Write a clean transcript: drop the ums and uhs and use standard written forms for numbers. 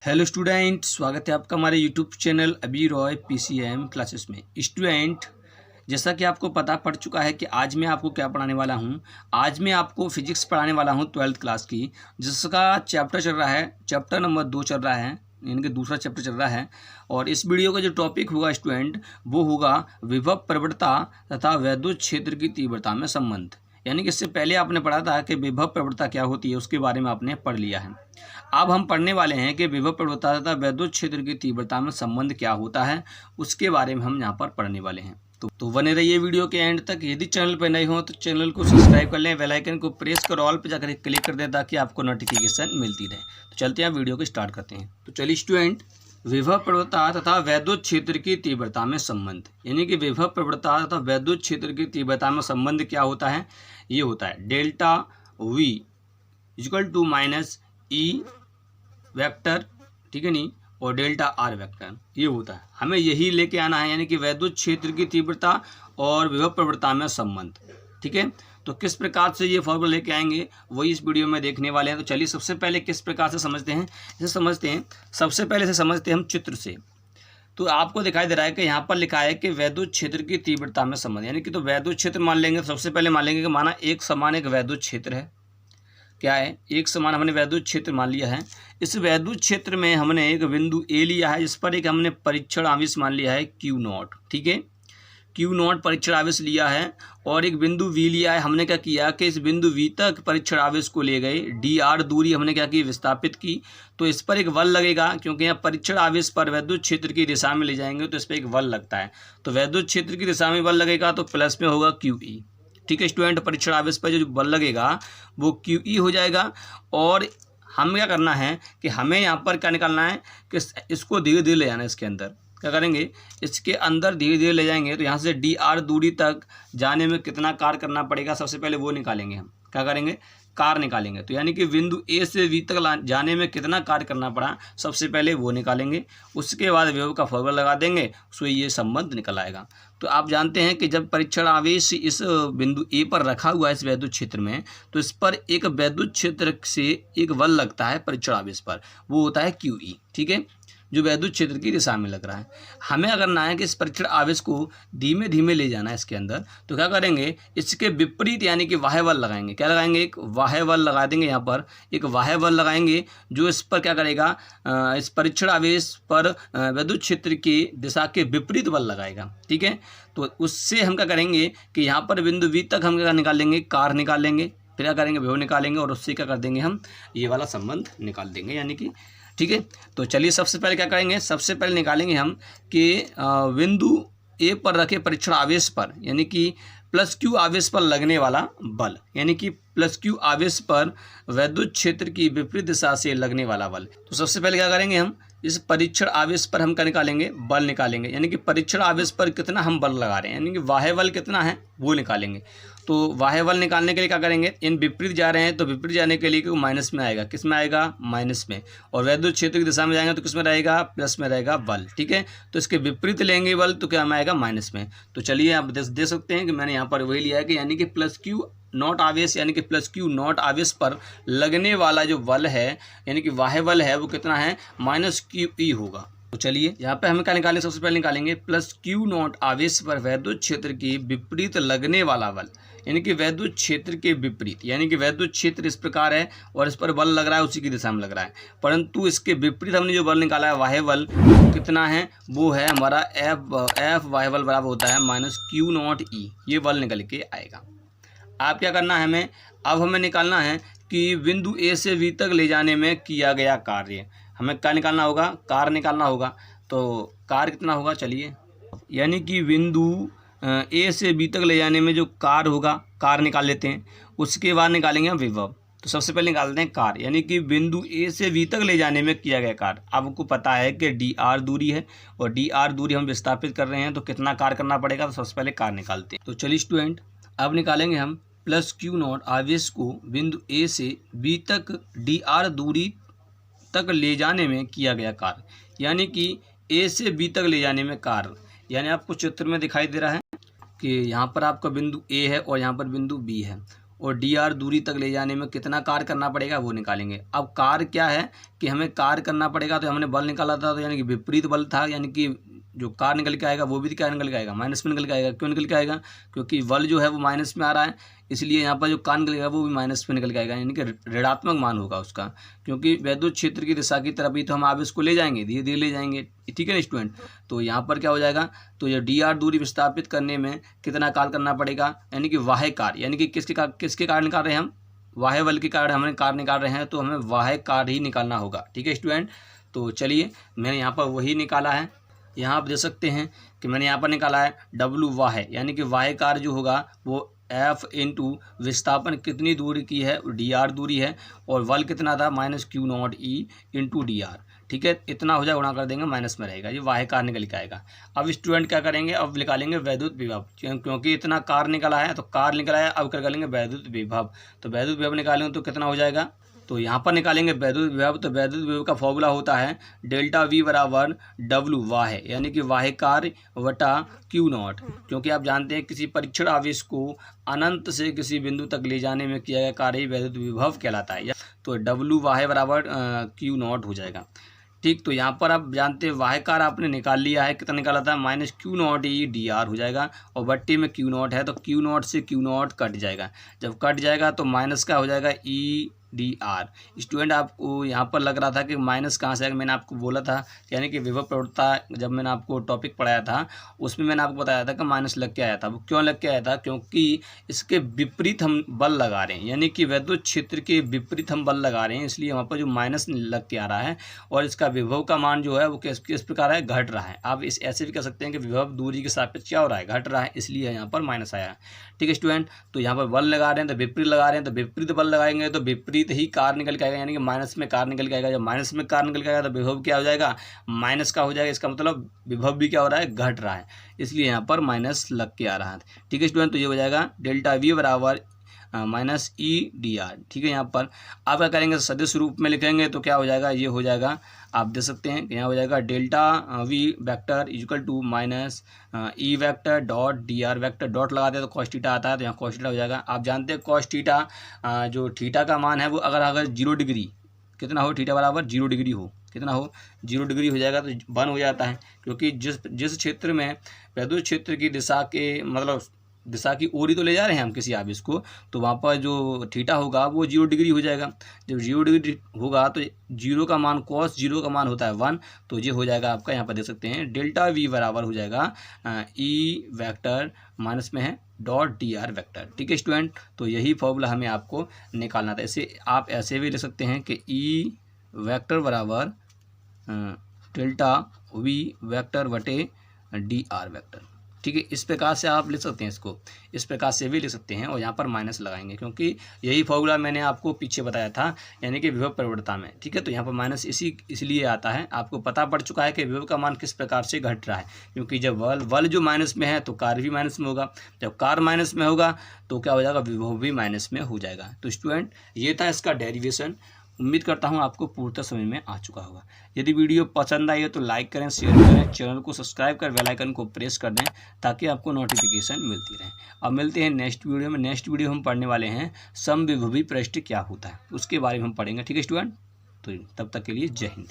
Hello student, स्वागत है आपका हमारे यूट्यूब चैनल अभी रॉय पीसीएम क्लासेस में। स्टूडेंट, जैसा कि आपको पता पड़ चुका है कि आज मैं आपको क्या पढ़ाने वाला हूं। आज मैं आपको फिजिक्स पढ़ाने वाला हूं 12th क्लास की, जिसका चैप्टर चल रहा है, चैप्टर नंबर 2 चल रहा है, यानी कि दूसरा चैप्टर चल रहा है। और इस वीडियो का जो टॉपिक होगा स्टूडेंट, वो होगा विभव प्रवणता तथा वैद्युत क्षेत्र की तीव्रता में संबंध। यानी कि इससे पहले आपने पढ़ा था कि विभव प्रवणता क्या होती है, उसके बारे में आपने पढ़ लिया है। अब हम पढ़ने वाले हैं कि विभव प्रवणता तथा वैद्युत क्षेत्र की तीव्रता में संबंध क्या होता है, उसके बारे में हम यहाँ पर पढ़ने वाले हैं। तो बने रहिए वीडियो के एंड तक। यदि चैनल पर नए हो तो चैनल को सब्सक्राइब कर लें, बेल आइकन को प्रेस कर ऑल पर जाकर क्लिक कर दें ताकि आपको नोटिफिकेशन मिलती रहे। तो चलते हैं वीडियो को स्टार्ट करते हैं। तो चलिए स्टूडेंट, विभव प्रवणता तथा वैद्युत क्षेत्र की तीव्रता में संबंध, यानी कि विभव प्रवणता तथा वैद्युत क्षेत्र की तीव्रता में संबंध क्या होता है। ये होता है delta v equal to minus e vector, ठीक है नहीं, और डेल्टा आर वेक्टर। ये होता है, हमें यही लेके आना है, यानी कि वैद्युत क्षेत्र की तीव्रता और विभव प्रवणता में संबंध। ठीक है, तो किस प्रकार से ये फॉर्मूला लेके आएंगे वही इस वीडियो में देखने वाले हैं। तो चलिए सबसे पहले किस प्रकार से समझते हैं, सबसे पहले से समझते हैं हम चित्र से। तो आपको दिखाई दे रहा है कि यहाँ पर लिखा है कि वैद्युत क्षेत्र की तीव्रता में संबंध, यानी कि तो वैद्युत क्षेत्र मान लेंगे। सबसे पहले मान लेंगे कि माना एक समान एक वैद्युत क्षेत्र है। क्या है, एक समान हमने वैद्युत क्षेत्र मान लिया है। इस वैद्युत क्षेत्र में हमने एक बिंदु ए लिया है, जिस पर एक हमने परीक्षण आवेश मान लिया है क्यू नॉट। ठीक है, क्यू नॉट परीक्षण आवेश लिया है, और एक बिंदु वी लिया है। हमने क्या किया कि इस बिंदु वी तक परीक्षण आवेश को ले गए, डी आर दूरी हमने क्या की, विस्थापित की। तो इस पर एक बल लगेगा, क्योंकि यहाँ परीक्षण आवेश पर वैद्युत क्षेत्र की दिशा में ले जाएंगे तो इस पर एक बल लगता है। तो वैद्युत क्षेत्र की दिशा में बल लगेगा तो प्लस में होगा क्यू ई। ठीक है स्टूडेंट, परीक्षण आवेश पर जो बल लगेगा वो क्यू ई हो जाएगा। और हम क्या करना है कि हमें यहाँ पर क्या निकालना है कि इसको धीरे धीरे ले जाना है। इसके अंदर क्या करेंगे, इसके अंदर धीरे धीरे ले जाएंगे। तो यहाँ से डी आर दूरी तक जाने में कितना कार्य करना पड़ेगा, सबसे पहले वो निकालेंगे। हम क्या करेंगे, कार्य निकालेंगे। तो यानी कि बिंदु ए से वी तक जाने में कितना कार्य करना पड़ा, सबसे पहले वो निकालेंगे। उसके बाद विभव का फॉर्मूला लगा देंगे, सो ये संबंध निकल आएगा। तो आप जानते हैं कि जब परीक्षण आवेश इस बिंदु ए पर रखा हुआ है इस वैद्युत क्षेत्र में, तो इस पर एक वैद्युत क्षेत्र से एक बल लगता है परीक्षण आवेश पर, वो होता है क्यू ई। ठीक है, जो वैद्युत क्षेत्र की दिशा में लग रहा है। हमें अगर ना है कि इस परीक्षण आवेश को धीमे धीमे ले जाना है इसके अंदर, तो क्या करेंगे, इसके विपरीत यानी कि बाह्य बल लगाएंगे। क्या लगाएंगे, एक बाह्य बल लगा देंगे। यहाँ पर एक बाह्य बल लगाएंगे जो इस पर क्या करेगा, इस परीक्षण आवेश पर वैद्युत क्षेत्र की दिशा के विपरीत बल लगाएगा। ठीक है, तो उससे हम क्या करेंगे कि यहाँ पर बिंदु वी तक हम क्या निकालेंगे, कार्य निकाल लेंगे। फिर क्या करेंगे, विभव निकालेंगे, और उससे क्या कर देंगे, हम ये वाला संबंध निकाल देंगे। यानी कि ठीक है, तो चलिए सबसे पहले क्या करेंगे, सबसे पहले निकालेंगे हम कि बिंदु ए पर रखे परीक्षण आवेश पर, यानी कि प्लस क्यू आवेश पर लगने वाला बल, यानी कि प्लस क्यू आवेश पर वैद्युत क्षेत्र की विपरीत दिशा से लगने वाला बल। तो सबसे पहले क्या करेंगे, हम इस परीक्षण आवेश पर हम क्या निकालेंगे, बल निकालेंगे। यानी कि परीक्षण आवेश पर कितना हम बल लगा रहे हैं, यानी कि बाह्य बल कितना है वो निकालेंगे। तो बाह्य बल निकालने के लिए क्या करेंगे, इन विपरीत जा रहे हैं तो विपरीत जाने के लिए क्यों माइनस में आएगा, किस में आएगा, माइनस में। और वैद्युत क्षेत्र की दिशा में जाएंगे तो किस में रहेगा, प्लस में रहेगा बल। ठीक है, तो इसके विपरीत लेंगे बल तो क्या में आएगा, माइनस में। तो चलिए आप देख सकते हैं कि मैंने यहाँ पर वही लिया है कि यानी कि प्लस क्यू नॉट आवेश, यानी कि प्लस क्यू नॉट आवेश पर लगने वाला जो बल है, यानी कि बाह्य बल है, वो कितना है, माइनस क्यू ई होगा। तो चलिए यहाँ पे हमें क्या निकालेंगे, सबसे पहले निकालेंगे प्लस क्यू नॉट आवेश पर वैद्युत क्षेत्र की विपरीत लगने वाला बल, यानी कि वैद्युत क्षेत्र के विपरीत। यानी कि वैद्युत क्षेत्र इस प्रकार है और इस पर बल लग रहा है, उसी की दिशा में लग रहा है, परंतु इसके विपरीत हमने जो बल निकाला है बाह्य बल, कितना है, वो है हमारा एफ बाह्य बल बराबर होता है माइनस क्यू नॉट ई। ये बल निकल के आएगा। आप क्या करना है, हमें अब हमें निकालना है कि बिंदु ए से वी तक ले जाने में किया गया कार्य। हमें क्या निकालना होगा, कार्य निकालना होगा। तो कार्य कितना होगा, चलिए, यानी कि बिंदु ए से बी तक ले जाने में जो कार्य होगा, कार्य निकाल लेते हैं। उसके बाद निकालेंगे हम विभव। तो सबसे पहले निकालते हैं कार्य, यानी कि बिंदु ए से बी तक ले जाने में किया गया कार्य। आपको पता है कि डी आर दूरी है, और डी आर दूरी हम विस्थापित कर रहे हैं, तो कितना कार्य करना पड़ेगा। तो सबसे पहले कार्य निकालते हैं। तो चलिए स्टूडेंट, अब निकालेंगे हम प्लस क्यू नॉट आवेश को बिंदु ए से बी तक डी आर दूरी तक ले जाने में किया गया कार्य, यानी कि ए से बी तक ले जाने में कार्य। यानी आपको चित्र में दिखाई दे रहा है कि यहाँ पर आपका बिंदु ए है और यहाँ पर बिंदु बी है, और डी आर दूरी तक ले जाने में कितना कार्य करना पड़ेगा वो निकालेंगे। अब कार्य क्या है कि हमें कार्य करना पड़ेगा, तो हमने बल निकाला था, तो यानी कि विपरीत बल था, यानी कि जो कार्य निकल के आएगा वो भी क्या निकल के आएगा, माइनस में निकल के आएगा। क्यों निकल के आएगा? क्योंकि बल जो है वो माइनस में आ रहा है, इसलिए यहाँ पर जो कार्य निकलेगा वो भी माइनस में निकल के आएगा, यानी कि ऋणात्मक मान होगा उसका, क्योंकि वैद्युत क्षेत्र की दिशा की तरफ ही तो हम आवेश को ले जाएंगे, धीरे धीरे ले जाएंगे, ठीक है ना स्टूडेंट। तो यहाँ पर क्या हो जाएगा, तो ये डी आर दूरी विस्थापित करने में कितना कार्य करना पड़ेगा, यानी कि वाह्य कार्य, यानी कि किसके कार्य निकाल रहे हैं हम, वाह्य बल के कारण हमें कार्य निकाल रहे हैं, तो हमें वाह्य कार्य ही निकालना होगा, ठीक है स्टूडेंट। तो चलिए मैंने यहाँ पर वही निकाला है, यहाँ आप देख सकते हैं कि मैंने यहाँ पर निकाला है डब्लू वाह्य, यानी कि वाह्य कार्य जो होगा वो एफ इंटू विस्थापन कितनी दूरी की है, डी आर दूरी है, और बल कितना था minus Q not E into D R, ठीक है। इतना हो जाए गुणा कर देंगे, माइनस में रहेगा, ये वाह्य कार्य निकल के आएगा। अब स्टूडेंट क्या करेंगे, अब निकालेंगे वैद्युत विभव, क्योंकि इतना कार्य निकला है तो कार्य निकला है, अब क्या करेंगे वैद्युत विभव। तो वैद्युत विभव निकालेंगे तो कितना हो जाएगा, तो यहाँ पर निकालेंगे वैद्युत विभव। तो वैद्युत विभव का फॉर्मूला होता है डेल्टा वी बराबर डब्लू वाह्य, यानी कि वाह्य कार्य वटा क्यू नॉट, क्योंकि आप जानते हैं किसी परीक्षण आवेश को अनंत से किसी बिंदु तक ले जाने में किया गया कार्य वैद्युत विभव कहलाता है। तो डब्लू वाह्य बराबर क्यू नॉट हो जाएगा, ठीक। तो यहाँ पर आप जानते हैं वाह्य कार्य आपने निकाल लिया है, कितना निकाला था, minus Q not E D R हो जाएगा, और बट्टे में क्यू नॉट है तो क्यू नॉट से क्यू नॉट कट जाएगा, जब कट जाएगा तो माइनस का हो जाएगा ई डी आर। स्टूडेंट आपको यहाँ पर लग रहा था कि माइनस कहाँ से आएगा, मैंने आपको बोला था, यानी कि विभव प्रवणता जब मैंने आपको टॉपिक पढ़ाया था उसमें मैंने आपको बताया था कि माइनस लग के आया था। वो क्यों लग के आया था, क्योंकि इसके विपरीत हम बल लगा रहे हैं, यानी कि वैद्युत क्षेत्र के विपरीत हम बल लगा रहे हैं, इसलिए वहाँ पर जो माइनस लग के आ रहा है, और इसका विभव का मान जो है वो किस प्रकार है, घट रहा है। आप इस ऐसे भी कह सकते हैं कि विभव दूरी के सापेक्ष क्या हो रहा है, घट रहा है, इसलिए यहाँ पर माइनस आया है, ठीक है स्टूडेंट। तो यहाँ पर बल लगा रहे हैं तो विपरीत लगा रहे हैं, तो विपरीत बल लगाएंगे तो विपरीत ही कार्य निकल के आएगा, यानी कि माइनस में कार्य निकल के आएगा। जब माइनस में कार्य निकल के आएगा तो विभव क्या हो जाएगा, माइनस का हो जाएगा, इसका मतलब विभव भी क्या हो रहा है, घट रहा है, इसलिए यहाँ पर माइनस लग के आ रहा है, ठीक है स्टूडेंट। तो ये हो जाएगा डेल्टा वी बराबर माइनस ई डी आर, ठीक है। यहाँ पर आप क्या करेंगे, सदिश रूप में लिखेंगे तो क्या हो जाएगा, ये हो जाएगा, आप देख सकते हैं यहाँ हो जाएगा delta v vector equal to minus e vector dot d r vector, dot लगाते हैं तो कॉस थीटा आता है, तो यहाँ कॉस थीटा हो जाएगा। आप जानते हैं कॉस थीटा जो थीटा का मान है वो अगर 0 डिग्री कितना हो, थीटा बराबर 0 डिग्री हो, कितना हो 0 डिग्री हो जाएगा तो बन हो जाता है, क्योंकि जिस क्षेत्र में वैद्युत क्षेत्र की दिशा के मतलब दिशा की ओर ही तो ले जा रहे हैं हम किसी आवेश को, तो वहाँ पर जो थीटा होगा वो 0 डिग्री हो जाएगा। जब 0 डिग्री होगा तो 0 का मान कॉस 0 का मान होता है 1, तो ये हो जाएगा आपका, यहाँ पर देख सकते हैं डेल्टा वी बराबर हो जाएगा ई वेक्टर माइनस में है डॉट डी आर वेक्टर, ठीक है स्टूडेंट। तो यही फॉर्मूला हमें आपको निकालना था। इसे आप ऐसे भी लिख सकते हैं कि ई वेक्टर बराबर डेल्टा वी वेक्टर बटे डी आर वेक्टर, ठीक है। इस प्रकार से आप लिख सकते हैं, इसको इस प्रकार से भी लिख सकते हैं, और यहाँ पर माइनस लगाएंगे, क्योंकि यही फॉर्मूला मैंने आपको पीछे बताया था, यानी कि विभव प्रवणता में, ठीक है। तो यहाँ पर माइनस इसलिए आता है, आपको पता पड़ चुका है कि विभव का मान किस प्रकार से घट रहा है, क्योंकि जब बल जो माइनस में है तो कार्य भी माइनस में होगा, जब कार्य माइनस में होगा तो क्या हो जाएगा, विभव भी माइनस में हो जाएगा। तो स्टूडेंट ये था इसका डेरिवेशन। उम्मीद करता हूँ आपको पूर्णतः समझ में आ चुका होगा। यदि वीडियो पसंद आई है तो लाइक करें, शेयर करें, चैनल को सब्सक्राइब कर बेल आइकन को प्रेस कर दें ताकि आपको नोटिफिकेशन मिलती रहे। अब मिलते हैं नेक्स्ट वीडियो में। नेक्स्ट वीडियो हम पढ़ने वाले हैं समविभवी पृष्ठ क्या होता है, उसके बारे में हम पढ़ेंगे, ठीक है स्टूडेंट। तो तब तक के लिए जय हिंद।